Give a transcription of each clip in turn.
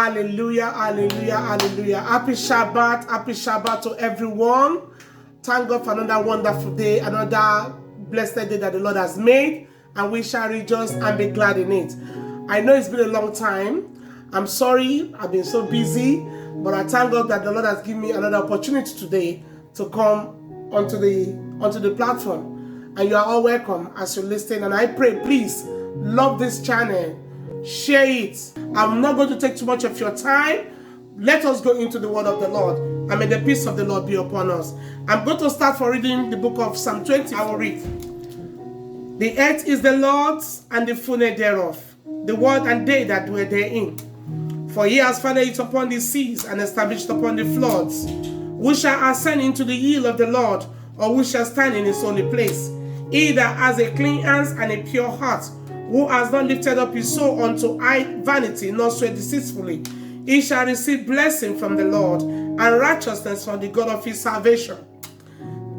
Hallelujah, hallelujah, hallelujah. Happy Shabbat to everyone. Thank God for another wonderful day, another blessed day that the Lord has made, and we shall rejoice and be glad in it. I know it's been a long time. I'm sorry, I've been so busy, but I thank God that the Lord has given me another opportunity today to come onto the platform. And you are all welcome as you listen. And I pray, please love this channel, share it. I'm not going to take too much of your time. Let us go into the word of the Lord, and may the peace of the Lord be upon us. I'm going to start for reading the book of Psalm 20. I will read. The earth is the Lord's and the fullness thereof, the world and they that dwell therein. For he has founded it upon the seas and established upon the floods. Who shall ascend into the hill of the Lord, or who shall stand in his holy place? He that has a clean hands and a pure heart, who has not lifted up his soul unto vanity, nor swear deceitfully, he shall receive blessing from the Lord, and righteousness from the God of his salvation.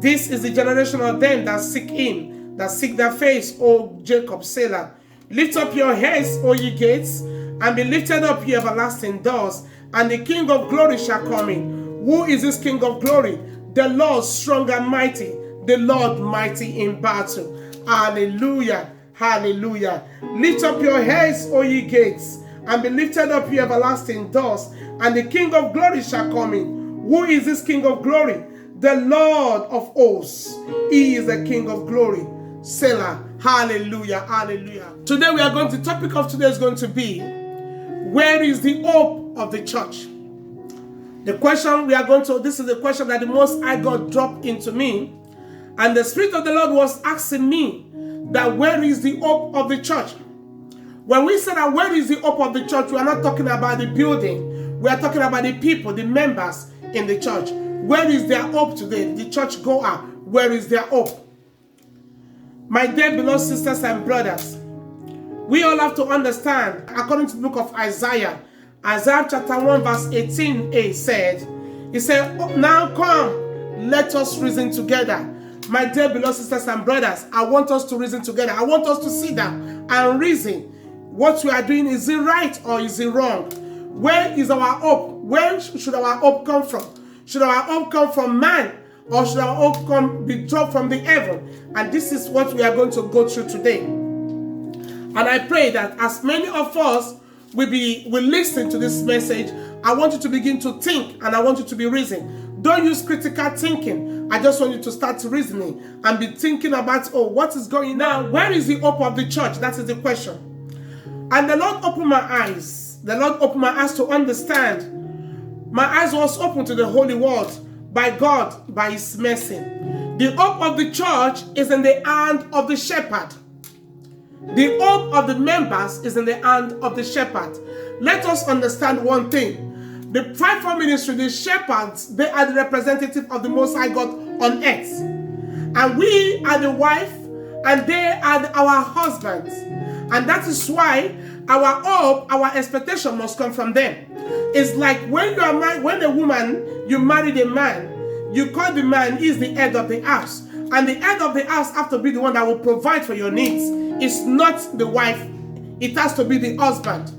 This is the generation of them that seek him, that seek their face, O Jacob, Selah. Lift up your heads, O ye gates, and be lifted up, ye everlasting doors, and the King of glory shall come in. Who is this King of glory? The Lord strong and mighty, the Lord mighty in battle. Hallelujah, hallelujah. Lift up your heads, O ye gates, and be lifted up, ye everlasting doors, and the King of glory shall come in. Who is this King of glory? The Lord of hosts. He is the King of glory. Selah. Hallelujah, hallelujah. Today the topic of today is going to be, where is the hope of the church? The question this is the question that the Most High God dropped into me, and the Spirit of the Lord was asking me that where is the hope of the church? When we say that where is the hope of the church, we are not talking about the building. We are talking about the people, the members in the church. Where is their hope today? The church goer, where is their hope? My dear beloved sisters and brothers, we all have to understand, according to the book of Isaiah chapter 1 verse 18a said, he said, now come, let us reason together. My dear beloved sisters and brothers, I want us to reason together. I want us to sit down and reason. What we are doing, is it right or is it wrong? Where is our hope? Where should our hope come from? Should our hope come from man, or should our hope be dropped from the heaven? And this is what we are going to go through today. And I pray that as many of us will listen to this message, I want you to begin to think, and I want you to be reasoning. Don't use critical thinking. I just want you to start reasoning and be thinking about, what is going on? Where is the hope of the church? That is the question. And the Lord opened my eyes. The Lord opened my eyes to understand. My eyes was open to the holy word by God, by his mercy. The hope of the church is in the hand of the shepherd. The hope of the members is in the hand of the shepherd. Let us understand one thing. The fivefold ministry, the shepherds, they are the representative of the Most High God on earth. And we are the wife, and they are our husbands. And that is why our hope, our expectation must come from them. It's like when you are married, when a woman, you married a man, you call the man, he is the head of the house. And the head of the house has to be the one that will provide for your needs. It's not the wife. It has to be the husband.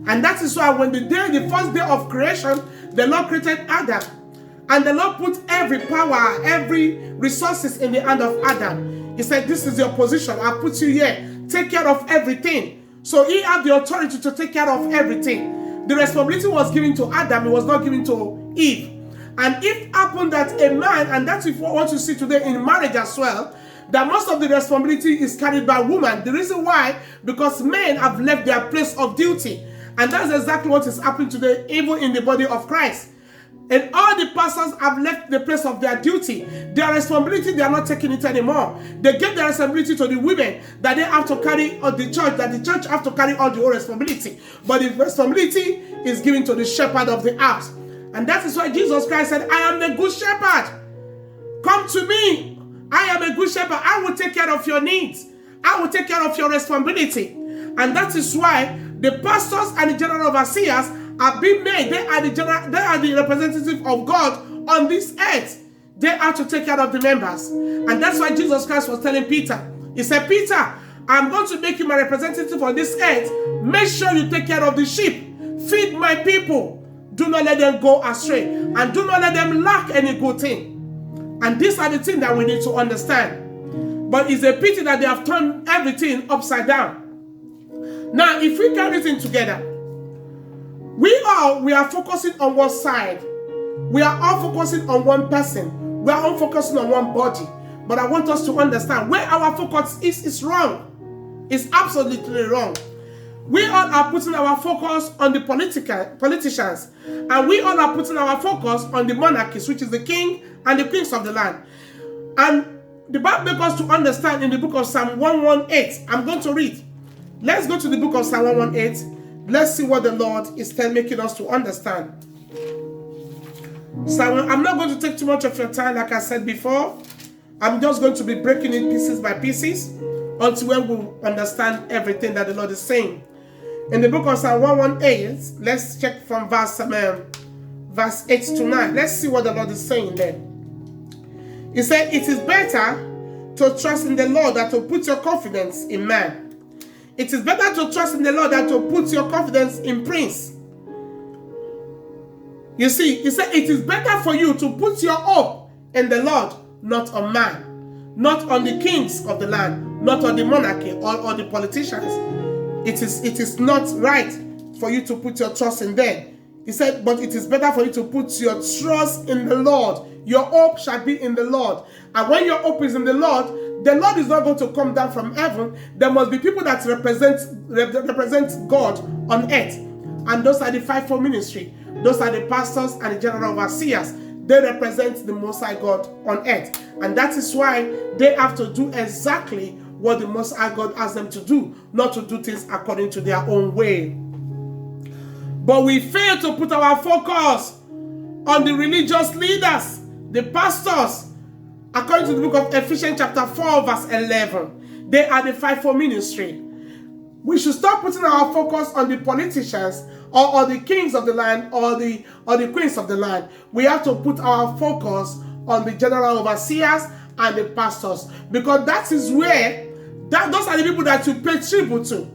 And that is why when the first day of creation, the Lord created Adam. And the Lord put every power, every resources in the hand of Adam. He said, this is your position. I put you here. Take care of everything. So he had the authority to take care of everything. The responsibility was given to Adam. It was not given to Eve. And it happened that a man, and that's what you see today in marriage as well, that most of the responsibility is carried by women. The reason why, because men have left their place of duty. And that's exactly what is happening today, even in the body of Christ. And all the pastors have left the place of their duty. Their responsibility, they are not taking it anymore. They give their responsibility to the women, that they have to carry on the church, that the church have to carry all the whole responsibility. But the responsibility is given to the shepherd of the house. And that is why Jesus Christ said, I am the good shepherd. Come to me. I am a good shepherd. I will take care of your needs. I will take care of your responsibility. And that is why the pastors and the general overseers have been made. They are the representative of God on this earth. They are to take care of the members. And that's why Jesus Christ was telling Peter. He said, Peter, I'm going to make you my representative on this earth. Make sure you take care of the sheep. Feed my people. Do not let them go astray. And do not let them lack any good thing. And these are the things that we need to understand. But it's a pity that they have turned everything upside down. Now, if we carry everything together, we are focusing on one side. We are all focusing on one person. We are all focusing on one body. But I want us to understand where our focus is wrong. It's absolutely wrong. We all are putting our focus on the politicians. And we all are putting our focus on the monarchies, which is the king and the queens of the land. And the Bible makes us to understand in the book of Psalm 118. I'm going to read. Let's go to the book of Psalm 118. Let's see what the Lord is making us to understand. So I'm not going to take too much of your time, like I said before. I'm just going to be breaking it pieces by pieces until when we understand everything that the Lord is saying. In the book of Psalm 118, let's check from verse 8 to 9. Let's see what the Lord is saying there. He said, it is better to trust in the Lord than to put your confidence in man. It is better to trust in the Lord than to put your confidence in prince. You see, he said, it is better for you to put your hope in the Lord, not on man, not on the kings of the land, not on the monarchy or the politicians. It is not right for you to put your trust in them. He said, but it is better for you to put your trust in the Lord. Your hope shall be in the Lord. And when your hope is in the Lord is not going to come down from heaven. There must be people that represent God on earth. And those are the fivefold ministry. Those are the pastors and the general overseers. They represent the Most High God on earth. And that is why they have to do exactly what the Most High God asks them to do, not to do things according to their own way. But we fail to put our focus on the religious leaders, the pastors. According to the book of Ephesians chapter 4 verse 11, they are the fivefold ministry. We should stop putting our focus on the politicians or the kings of the land or the queens of the land. We have to put our focus on the general overseers and the pastors, because that is where those are the people that you pay tribute to.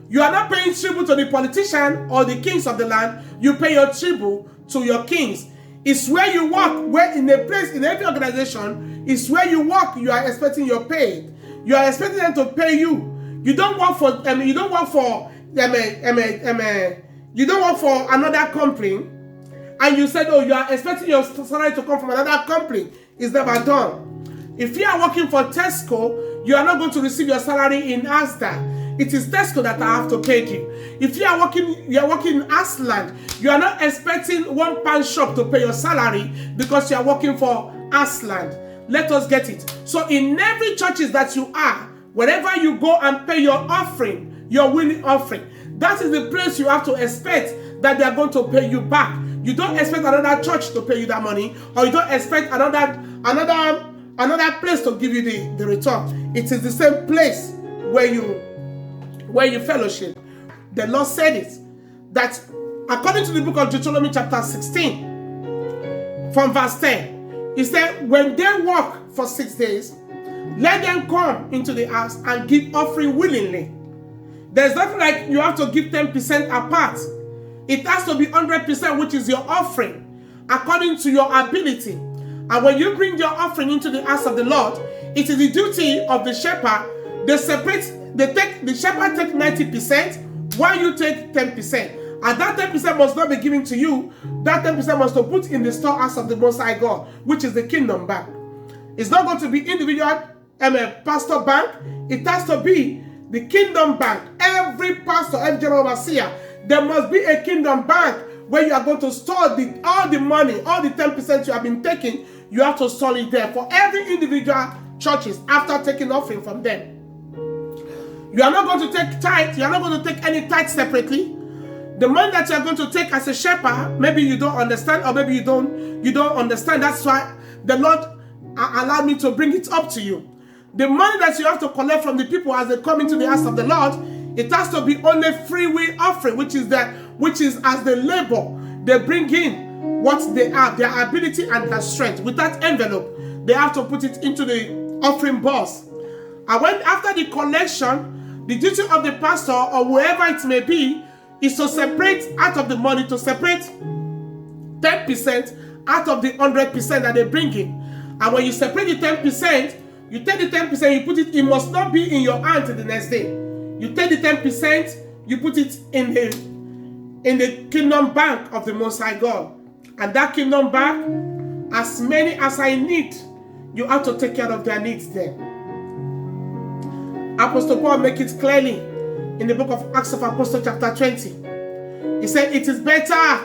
You are not paying tribute to the politician or the kings of the land. You pay your tribute to your kings. It's where you work, where in a place, in every organization, it's where you work, you are expecting your pay. You are expecting them to pay you. You don't work for another company, and you said, oh, you are expecting your salary to come from another company. It's never done. If you are working for Tesco, you are not going to receive your salary in Asda. It is Tesco that I have to pay you. If you are working in Asland, you are not expecting one pound shop to pay your salary because you are working for Asland. Let us get it. So in every churches that you are, wherever you go and pay your offering, your willing offering, that is the place you have to expect that they are going to pay you back. You don't expect another church to pay you that money, or you don't expect another place to give you the return. It is the same place where you fellowship. The Lord said it, that according to the book of Deuteronomy chapter 16, from verse 10, he said, when they work for 6 days, let them come into the house and give offering willingly. There's nothing like you have to give 10% apart. It has to be 100%, which is your offering, according to your ability. And when you bring your offering into the house of the Lord, it is the duty of the shepherd. The shepherd take 90%, while you take 10%. And that 10% must not be given to you. That 10% must be put in the storehouse of the Most High God, which is the kingdom bank. It's not going to be individual pastor bank. It has to be the kingdom bank. Every pastor, every general overseer, there must be a kingdom bank where you are going to store all the money, all the 10% you have been taking. You have to store it there for every individual churches after taking offering from them. You are not going to take tithe. You are not going to take any tithe separately. The money that you are going to take as a shepherd, maybe you don't understand, or maybe you don't understand. That's why the Lord allowed me to bring it up to you. The money that you have to collect from the people as they come into the house of the Lord, it has to be only free will offering, which is as they labor, they bring in what they have, their ability and their strength. With that envelope, they have to put it into the offering box. And when after the collection, the duty of the pastor or whoever it may be is to separate out of the money, to separate 10% out of the 100% that they bring in. And when you separate the 10%, you take the 10%, you put it must not be in your hand till the next day. You take the 10%, you put it in the kingdom bank of the Most High God. And that kingdom bank, as many as I need, you have to take care of their needs there. Apostle Paul makes it clearly in the book of Acts of Apostles chapter 20. He said, it is better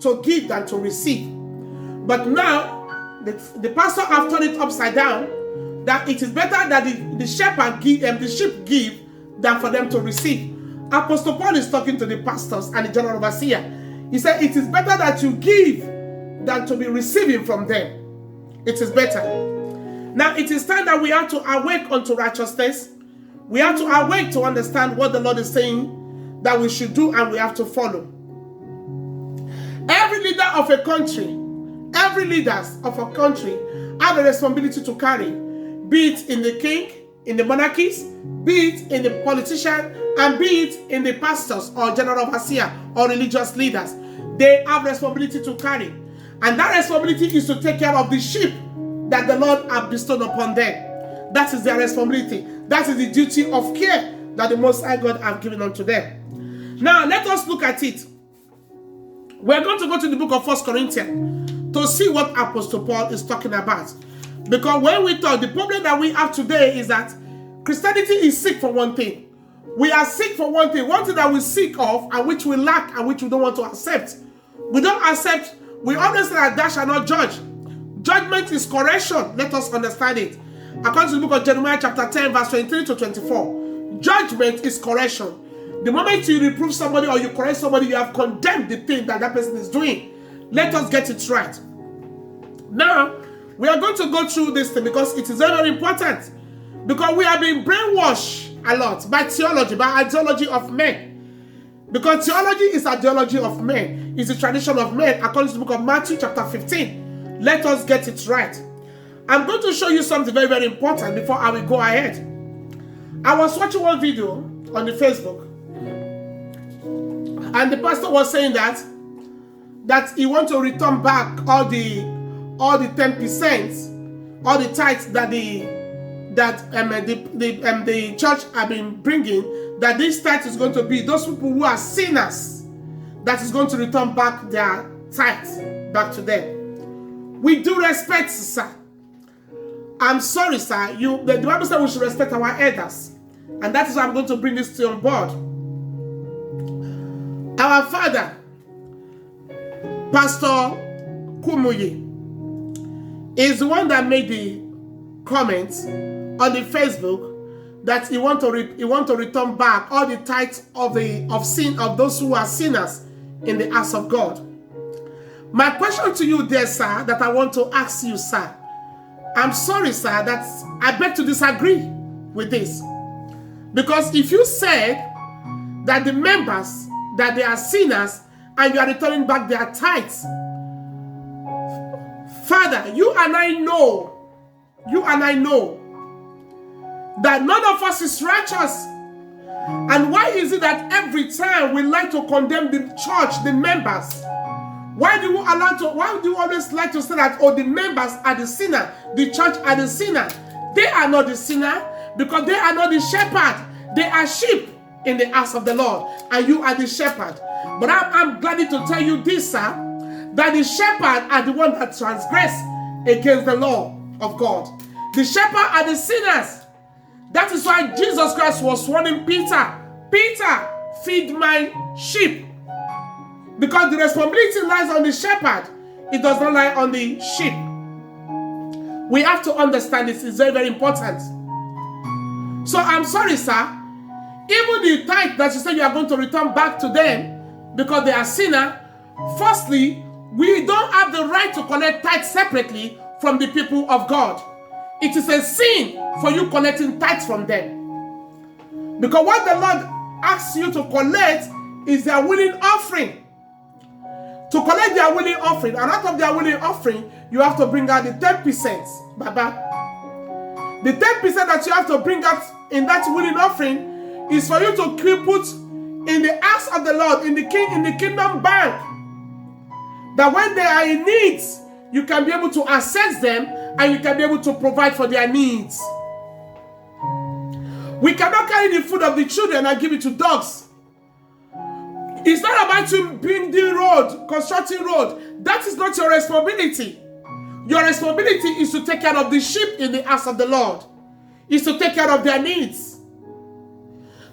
to give than to receive. But now, the pastor have turned it upside down, that it is better that the shepherd give and the sheep give than for them to receive. Apostle Paul is talking to the pastors and the general overseer. He said, it is better that you give than to be receiving from them. It is better. Now, it is time that we have to awake unto righteousness. We have to awake to understand what the Lord is saying that we should do, and we have to follow. Every leader of a country, every leaders of a country have a responsibility to carry, be it in the king, in the monarchies, be it in the politician, and be it in the pastors or general overseer or religious leaders. They have responsibility to carry. And that responsibility is to take care of the sheep that the Lord has bestowed upon them. That is their responsibility. That is the duty of care that the Most High God has given unto them. Now, let us look at it. We're going to go to the book of 1 Corinthians to see what Apostle Paul is talking about. Because when we talk, the problem that we have today is that Christianity is sick for one thing. We are sick for one thing that we seek of, and which we lack, and which we don't want to accept. We don't accept. We always say that thou shalt not judge. Judgment is correction. Let us understand it. According to the book of Jeremiah chapter 10 verse 23 to 24, judgment is correction. The moment you reprove somebody or you correct somebody, you have condemned the thing that person is doing. Let us get it right. Now, we are going to go through this thing because it is very, very important. Because we have been brainwashed a lot by theology, by ideology of men. Because theology is ideology of men. It's the tradition of men, according to the book of Matthew chapter 15. Let us get it right. I'm going to show you something very, very important before I will go ahead. I was watching one video on the Facebook, and the pastor was saying that he wants to return back all the 10%, all the tithes that the church have been bringing. That this tithe is going to be those people who are sinners, that is going to return back their tithes back to them. With due respect, sir. I'm sorry, sir. The Bible says we should respect our elders. And that is why I'm going to bring this to you on board. Our father, Pastor Kumuyi, is the one that made the comments on the Facebook that he want to return back all the tithes of sin of those who are sinners in the house of God. My question to you there, sir, that I want to ask you, sir, I'm sorry, sir, that I beg to disagree with this. Because if you said that the members, that they are sinners, and you are returning back their tithes, Father, you and I know that none of us is righteous. And why is it that every time we like to condemn the church, the members? Why do you always like to say that, oh, the members are the sinner, the church are the sinner? They are not the sinner, because they are not the shepherd. They are sheep in the house of the Lord, and you are the shepherd. But I'm glad to tell you this, sir, that the shepherd are the one that transgress against the law of God. The shepherd are the sinners. That is why Jesus Christ was warning Peter, Peter, feed my sheep. Because the responsibility lies on the shepherd. It does not lie on the sheep. We have to understand this. It's very, very important. So I'm sorry, sir. Even the tithe that you say you are going to return back to them because they are sinner, firstly, we don't have the right to collect tithe separately from the people of God. It is a sin for you collecting tithes from them. Because what the Lord asks you to collect is their willing offering. To collect their willing offering, and out of their willing offering, you have to bring out the 10%. Baba. The 10% that you have to bring out in that willing offering is for you to put in the house of the Lord, in the kingdom bank, that when they are in needs, you can be able to access them and you can be able to provide for their needs. We cannot carry the food of the children and give it to dogs. It's not about you building road, constructing road. That is not your responsibility. Your responsibility is to take care of the sheep in the house of the Lord. Is to take care of their needs.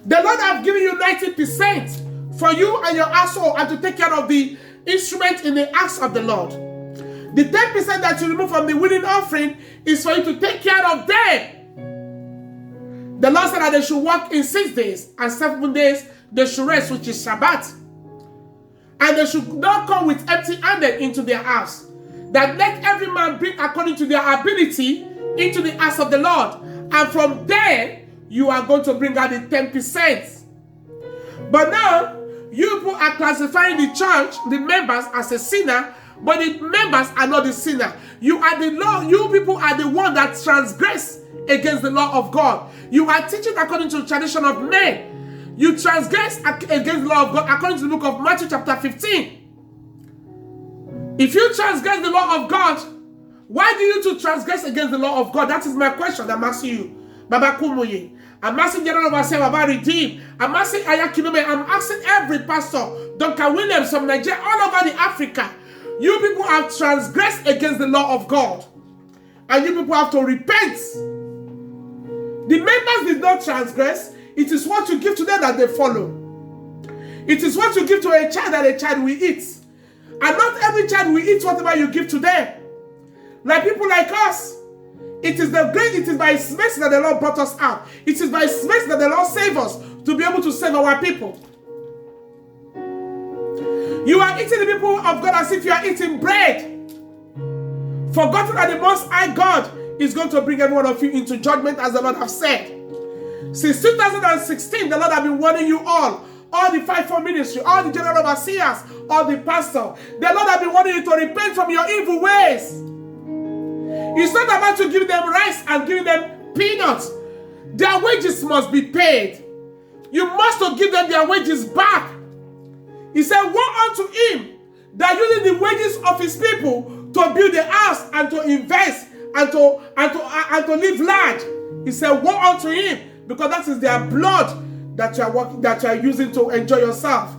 The Lord has given you 90% for you and your household and to take care of the instrument in the house of the Lord. The 10% that you remove from the winning offering is for you to take care of them. The Lord said that they should work in 6 days, and 7 days they should rest, which is Shabbat. And they should not come with empty-handed into their house. That let every man bring according to their ability into the house of the Lord. And from there, you are going to bring out the 10%. But now, you people are classifying the church, the members, as a sinner, but the members are not the sinner. You are the law. You people are the one that transgress against the law of God. You are teaching according to the tradition of men. You transgress against the law of God according to the book of Matthew chapter 15. If you transgress the law of God, why do you to transgress against the law of God? That is my question I'm asking you. Baba Kumuyi. I'm asking General Overseer Baba Redeem. I'm asking Ayakinome. I'm asking every pastor, Dr. Williams from Nigeria, all over the Africa. You people have transgressed against the law of God. And you people have to repent. The members did not transgress. It is what you give to them that they follow. It is what you give to a child that a child will eat. And not every child will eat whatever you give to them. Like people like us. It is by His mercy that the Lord brought us out. It is by His mercy that the Lord saved us to be able to save our people. You are eating the people of God as if you are eating bread. Forgotten that the Most High God is going to bring every one of you into judgment, as the Lord has said. Since 2016, the Lord has been warning you all the fivefold ministry, all the general overseers, all the pastors. The Lord has been warning you to repent from your evil ways. It's not about to give them rice and giving them peanuts. Their wages must be paid. You must give them their wages back. He said, woe unto him that using the wages of his people to build a house and to invest and to live large. He said, woe unto him, because that is their blood that you are using to enjoy yourself.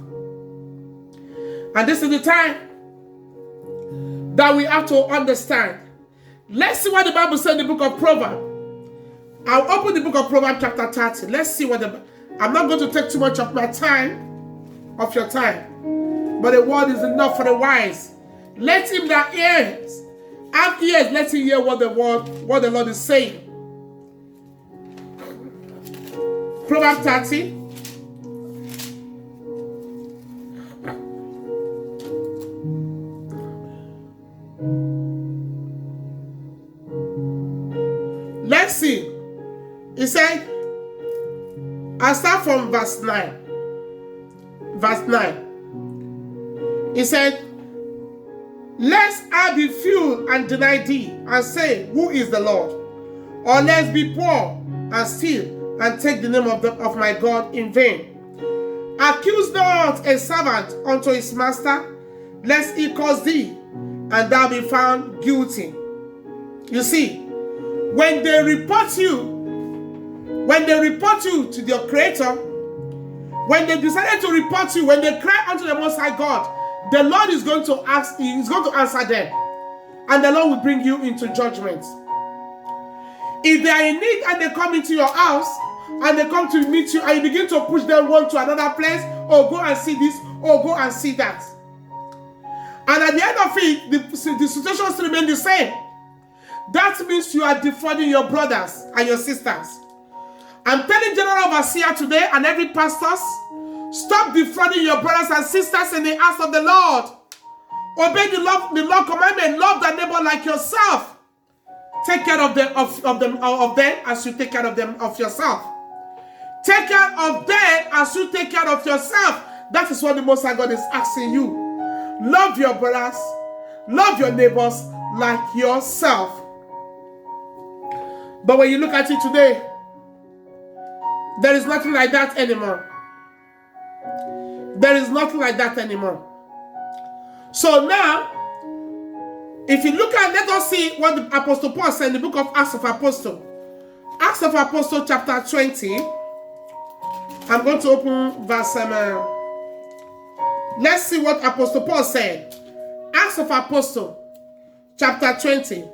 And this is the time that we have to understand. Let's see what the Bible said in the book of Proverbs. I'll open the book of Proverbs chapter 30. Let's see what I'm not going to take too much of my time, of your time. But the word is enough for the wise. Let him that hears, have ears, let him hear what the Lord is saying. Proverbs 30. Let's see. He said, I'll start from verse 9. Verse 9. He said, lest I be filled and deny thee, and say, who is the Lord? Or lest be poor and steal, and take the name of my God in vain. Accuse not a servant unto his master, lest he cause thee, and thou be found guilty. You see, when they report you to your Creator, when they decided to report you, when they cry unto the Most High God, the Lord is going to answer them, and the Lord will bring you into judgment. If they are in need and they come into your house and they come to meet you and you begin to push them one to another place, oh, go and see this, oh, go and see that. And at the end of it, the situations remain the same. That means you are defrauding your brothers and your sisters. I'm telling General Overseer today and every pastor, stop defrauding your brothers and sisters in the house of the Lord. Obey the law commandment. Love thy neighbor like yourself. Take care of them as you take care of them of yourself. Take care of them as you take care of yourself. That is what the Most High God is asking you. Love your brothers, love your neighbors like yourself. But when you look at it today, there is nothing like that anymore. There is nothing like that anymore. So now, if you look at, let us see what the Apostle Paul said in the book of Acts of Apostles. Acts of Apostles chapter 20. I'm going to open verse, let's see what Apostle Paul said. Acts of Apostles chapter 20.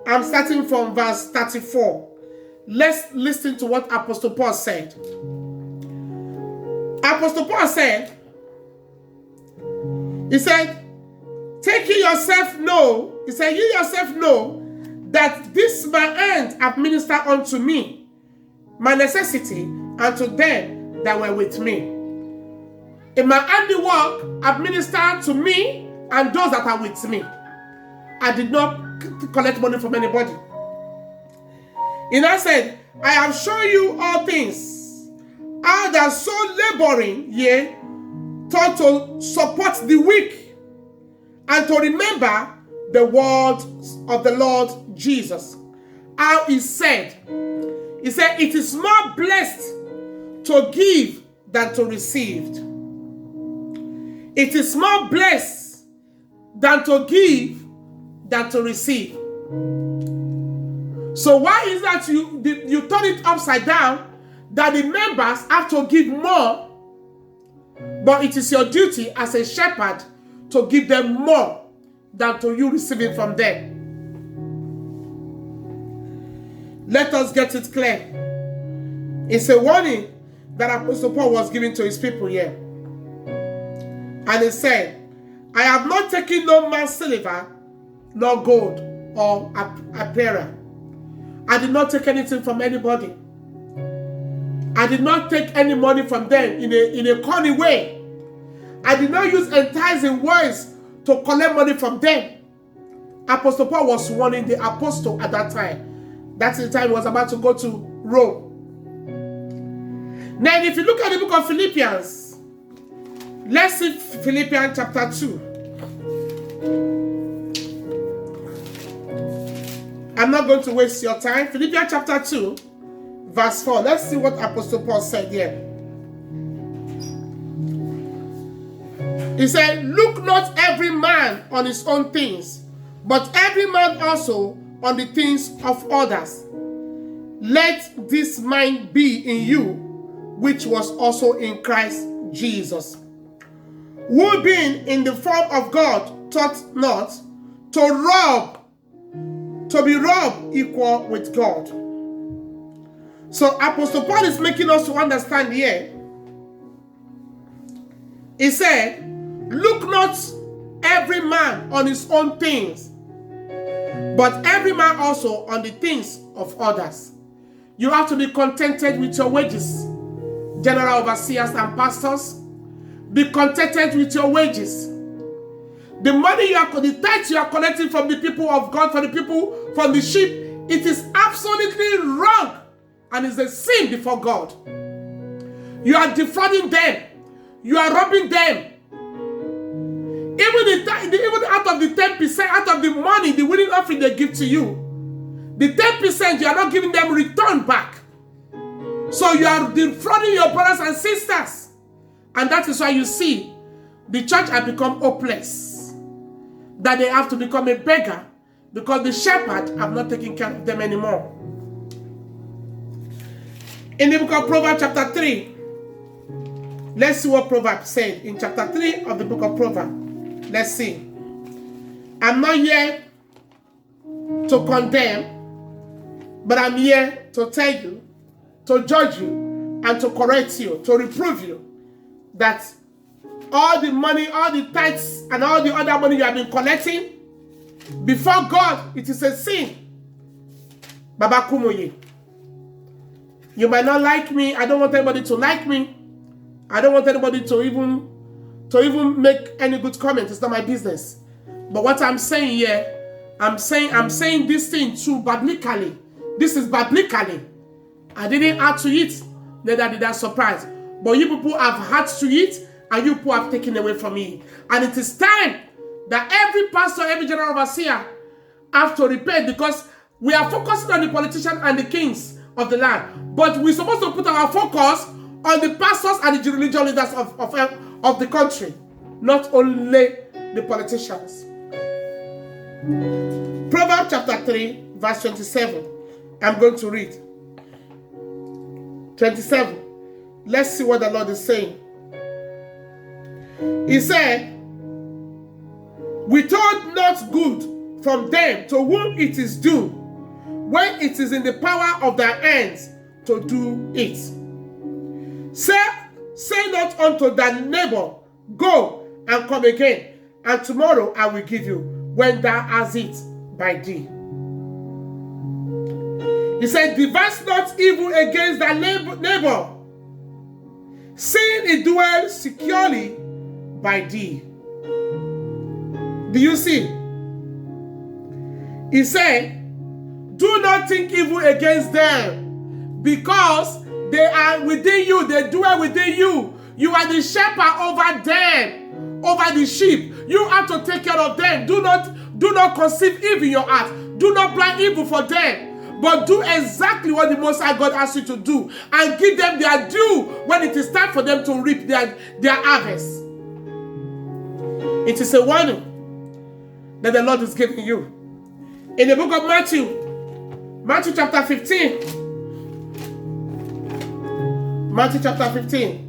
I'm starting from verse 34. Let's listen to what Apostle Paul said. Apostle Paul said, he said, take ye yourself know, he said, ye yourself know that this my hand have ministered unto me, my necessity, and to them that were with me. In my handiwork have ministered to me and those that are with me. I did not collect money from anybody. And I said, I have shown you all things, how that so laboring, yea, taught to support the weak, and to remember the words of the Lord Jesus. How he said, it is more blessed to give than to receive. It is more blessed than to give than to receive. So why is that you turn it upside down, that the members have to give more, but it is your duty as a shepherd to give them more than to you receiving from them? Let us get it clear. It's a warning that Apostle Paul was giving to his people here. And he said, I have not taken no man's silver, nor gold, or apparel. I did not take anything from anybody. I did not take any money from them in a corny way. I did not use enticing words to collect money from them. Apostle Paul was warning the apostle at that time. That's the time he was about to go to Rome. Now, if you look at the book of Philippians, let's see Philippians chapter 2. I'm not going to waste your time. Philippians chapter 2, verse 4. Let's see what Apostle Paul said here. He said, look not every man on his own things, but every man also on the things of others. Let this mind be in you, which was also in Christ Jesus, who being in the form of God thought not to be robbed equal with God. So Apostle Paul is making us to understand here. He said, look not every man on his own things, but every man also on the things of others. You have to be contented with your wages. General overseers and pastors, be contented with your wages. The money the tithes you are collecting from the people of God, from the people, from the sheep, it is absolutely wrong and is a sin before God. You are defrauding them. You are robbing them. Even out of the 10%, out of the money, the willing offering they give to you, the 10% you are not giving them return back. So you are defrauding your brothers and sisters. And that is why you see the church has become hopeless. That they have to become a beggar because the shepherd have not taken care of them anymore. In the book of Proverbs chapter 3, let's see what Proverbs said in chapter 3 of the book of Proverbs. Let's see. I'm not here to condemn, but I'm here to tell you, to judge you, and to correct you, to reprove you, that all the money, all the tithes, and all the other money you have been collecting, before God, it is a sin. Baba Kumoye. You might not like me. I don't want anybody to like me. I don't want anybody to even make any good comment. It's not my business. But what I'm saying here, I'm saying this thing too biblically. This is biblically. I didn't add to it, neither did I surprise. But you people have had to it, and you people have taken away from me. And it is time that every pastor, every general overseer have to repent, because we are focusing on the politicians and the kings of the land. But we're supposed to put our focus on the pastors and the religious leaders of the country, not only the politicians. Proverbs chapter 3, verse 27. I'm going to read. 27. Let's see what the Lord is saying. He said, withhold not good from them to whom it is due, when it is in the power of their hands to do it. Say not unto thy neighbor, go and come again, and tomorrow I will give you, when thou hast it by thee. He said, devise not evil against thy neighbor, seeing it dwells securely by thee. Do you see? He said, do not think evil against them, because they are within you, they dwell within you. You are the shepherd over them, over the sheep. You have to take care of them. Do not conceive evil in your heart. Do not plan evil for them, but do exactly what the Most High God asks you to do, and give them their due when it is time for them to reap their harvest. It is a warning that the Lord is giving you. In the book of Matthew chapter 15. Matthew chapter 15.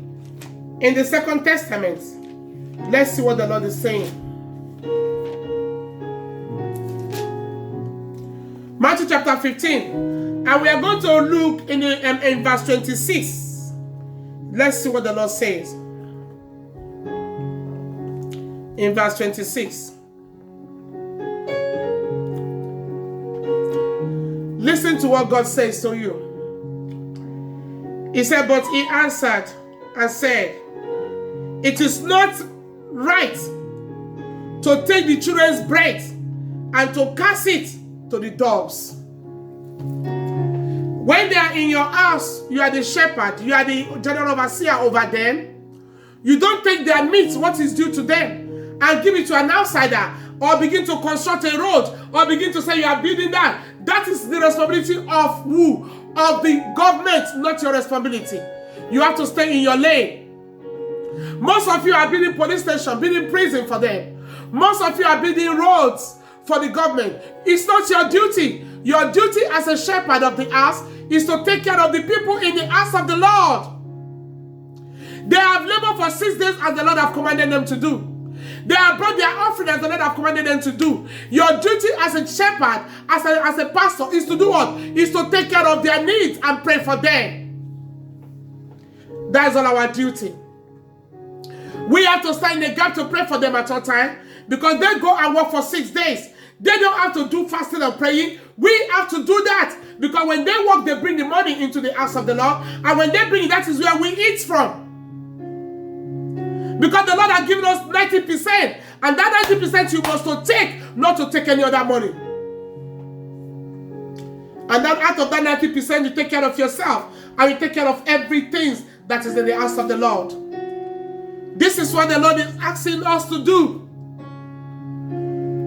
In the Second Testament, let's see what the Lord is saying. Matthew chapter 15. And we are going to look in verse 26. Let's see what the Lord says. In verse 26. Listen to what God says to you. He said, but he answered and said, it is not right to take the children's bread and to cast it to the dogs. When they are in your house, you are the shepherd, you are the general overseer over them. You don't take their meat, what is due to them, and give it to an outsider, or begin to construct a road, or begin to say you are building that. That is the responsibility of who? Of the government, not your responsibility. You have to stay in your lane. Most of you are building police station, building prison for them. Most of you are building roads for the government. It's not your duty. Your duty as a shepherd of the house is to take care of the people in the house of the Lord. They have labored for 6 days as the Lord have commanded them to do. They have brought their offering as the Lord have commanded them to do. Your duty as a shepherd, as a pastor, is to do what? Is to take care of their needs and pray for them. That is all our duty. We have to stand in the gap to pray for them at all time, because they go and work for 6 days. They don't have to do fasting and praying. We have to do that, because when they work, they bring the money into the house of the Lord, and when they bring it, that is where we eat from. Because the Lord has given us 90%, and that 90% you must to take, not to take any other money. And then out of that 90%, you take care of yourself, and you take care of everything that is in the house of the Lord. This is what the Lord is asking us to do.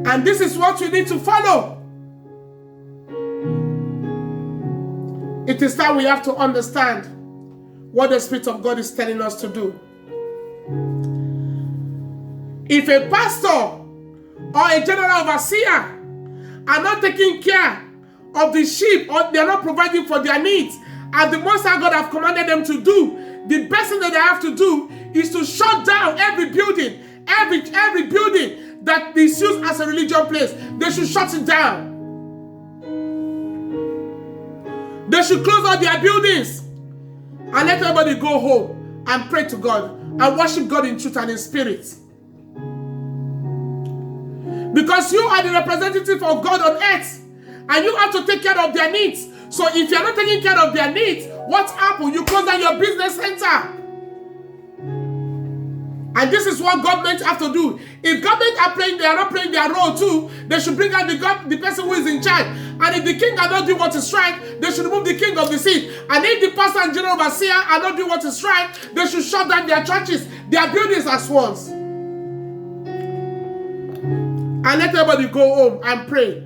And this is what we need to follow. It is time we have to understand what the Spirit of God is telling us to do. If a pastor or a general overseer are not taking care of the sheep, or they are not providing for their needs, as the Most High God have commanded them to do, the best thing that they have to do is to shut down every building, every building that is used as a religious place. They should shut it down. They should close all their buildings and let everybody go home and pray to God and worship God in truth and in spirit. Because you are the representative of God on earth, and you have to take care of their needs. So if you are not taking care of their needs, what happens? You close down your business center. And this is what government have to do. If government they are not playing their role too, they should bring out the person who is in charge. And if the king are not doing what is right, they should remove the king of the seat. And if the pastor and general overseer are not doing what is right, they should shut down their churches, their buildings as swans. And let everybody go home and pray.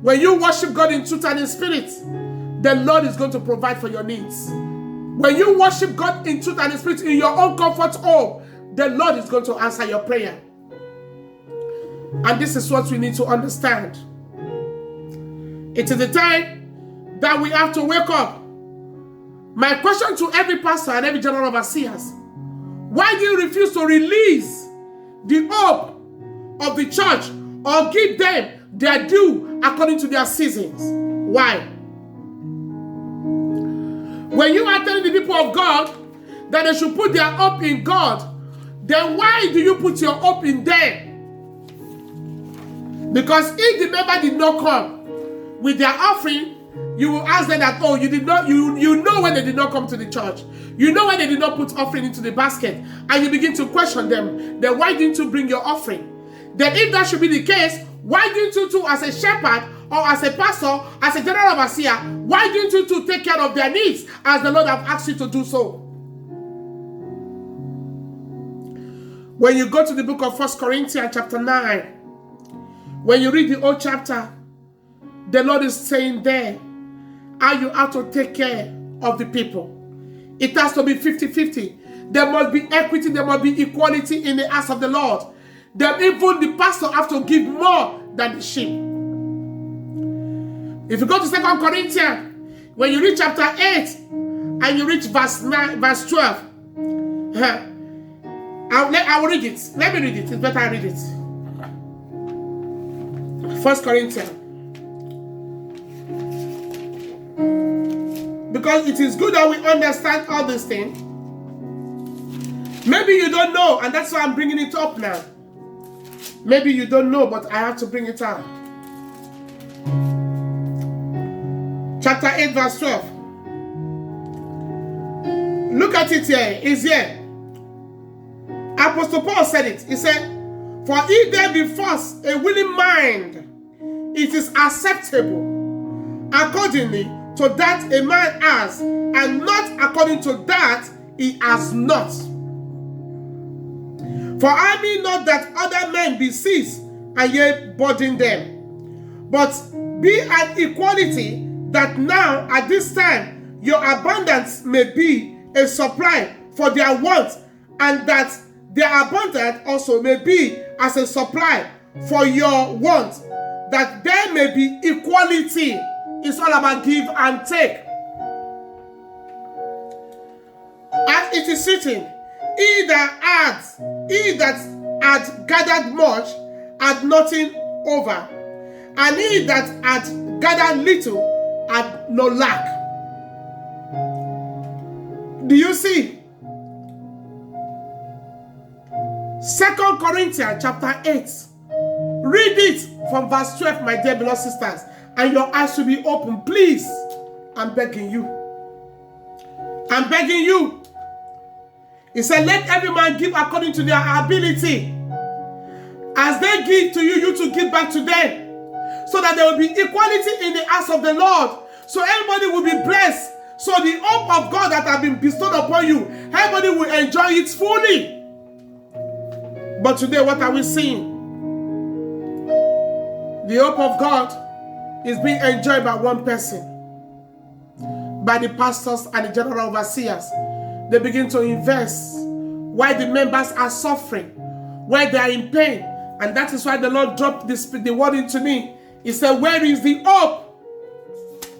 When you worship God in truth and in spirit, the Lord is going to provide for your needs. When you worship God in truth and in spirit in your own comfort home, the Lord is going to answer your prayer. And this is what we need to understand. It is the time that we have to wake up. My question to every pastor and every general overseers: why do you refuse to release the hope of the church or give them their due according to their seasons? Why? When you are telling the people of God that they should put their hope in God, then why do you put your hope in them? Because if the member did not come with their offering, you will ask them that, oh, you did not, you know when they did not come to the church. You know when they did not put offering into the basket. And you begin to question them. Then why didn't you bring your offering? Then if that should be the case, why didn't you too, as a shepherd or as a pastor, as a general overseer, why didn't you too take care of their needs as the Lord have asked you to do so? When you go to the book of 1 Corinthians chapter 9, when you read the whole chapter, the Lord is saying there how you have to take care of the people. It has to be 50-50. There must be equity, there must be equality in the house of the Lord. Then even the pastor have to give more than the sheep. If you go to 2 Corinthians, when you read chapter 8 and you reach verse 9, verse 12, I will read it. Let me read it. It's better I read it. 1 Corinthians. Because it is good that we understand all these things. Maybe you don't know, and that's why I'm bringing it up now. Maybe you don't know, but I have to bring it out. Chapter 8, verse 12. Look at it here. It's here. Apostle Paul said it. He said, for if there be first a willing mind, it is acceptable accordingly to that a man has, and not according to that he has not. For I mean not that other men be seized and ye burden them, but be at equality, that now at this time your abundance may be a supply for their want, and that their abundance also may be as a supply for your want, that there may be equality. It's all about give and take. As it is written, he that had gathered much had nothing over, and he that had gathered little had no lack. Do you see? 2 Corinthians chapter 8. Read it from verse 12, my dear beloved sisters, and your eyes will be open. Please, I'm begging you. I'm begging you. He said, let every man give according to their ability. As they give to you, you to give back to them. So that there will be equality in the house of the Lord. So everybody will be blessed. So the hope of God that has been bestowed upon you, everybody will enjoy it fully. But today, what are we seeing? The hope of God is being enjoyed by one person, by the pastors and the general overseers. They begin to invest while the members are suffering, while they are in pain. And that is why the Lord dropped the word into me. He said, where is the hope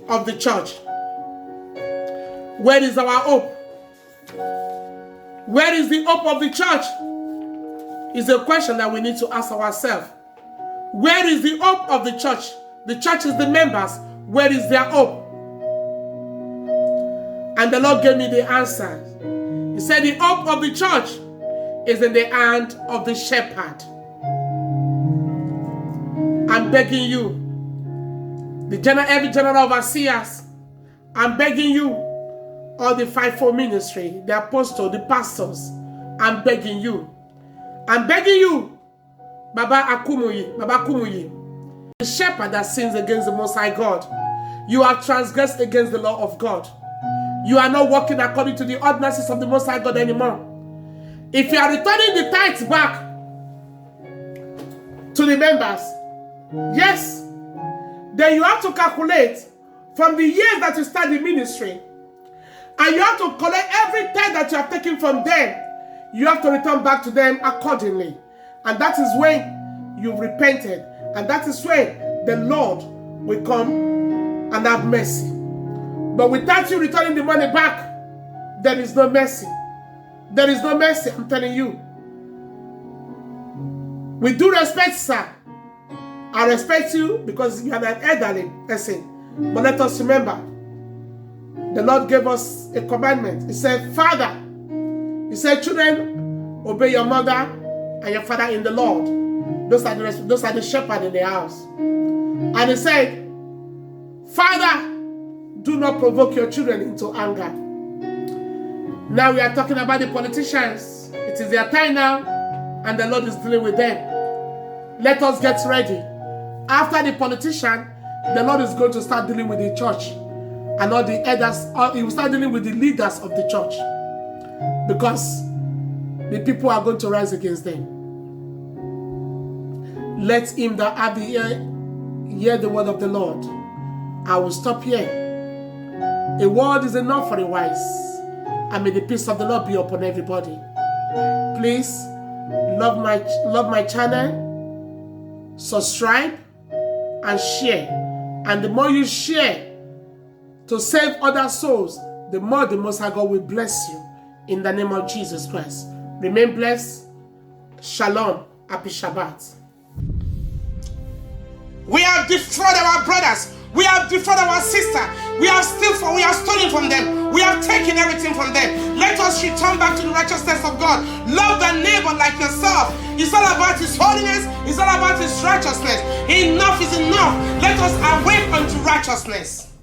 of the church? Where is our hope? Where is the hope of the church? Is a question that we need to ask ourselves. Where is the hope of the church? The church is the members. Where is their hope? And the Lord gave me the answer. He said the hope of the church is in the hand of the shepherd. I'm begging you, every general overseers, I'm begging you, all the fivefold ministry, the apostle, the pastors, I'm begging you. I'm begging you, Baba Kumuyi, the shepherd that sins against the Most High God. You are transgressed against the law of God. You are not walking according to the ordinances of the Most High God anymore. If you are returning the tithes back to the members, yes, then you have to calculate from the years that you start the ministry. And you have to collect every tithe that you have taken from them. You have to return back to them accordingly. And that is when you've repented. And that is when the Lord will come and have mercy. But without you returning the money back, there is no mercy. There is no mercy, I'm telling you. With due respect, sir, I respect you because you are an elderly person. But let us remember, the Lord gave us a commandment. He said, Father, He said, children, obey your mother and your father in the Lord. Those are the shepherd in the house. And He said, Father, do not provoke your children into anger. Now we are talking about the politicians. It is their time now, and the Lord is dealing with them. Let us get ready. After the politician, the Lord is going to start dealing with the church and all the elders. He will start dealing with the leaders of the church, because the people are going to rise against them. Let him that have the ear hear the word of the Lord. I will stop here. A word is enough for the wise. And may the peace of the Lord be upon everybody. Please love my channel, subscribe, and share. And the more you share to save other souls, the more the Most High God will bless you. In the name of Jesus Christ. Remain blessed. Shalom. Happy Shabbat. We have defrauded our brothers. We have defrauded our sister. We have stolen from them. We have taken everything from them. Let us return back to the righteousness of God. Love thy neighbor like yourself. It's all about His holiness. It's all about His righteousness. Enough is enough. Let us awake unto righteousness.